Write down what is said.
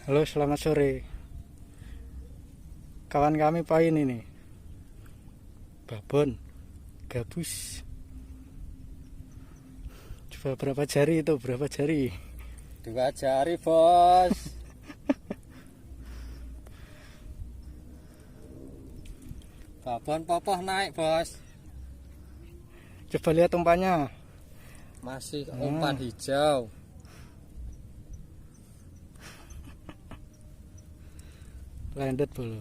Halo, selamat sore. Kawan kami poin ini. Babon, gabus. Coba berapa jari itu? Berapa jari? 2 jari, bos. Babon popoh naik, bos. Coba lihat umpannya. Masih umpan hijau. Landed bolo.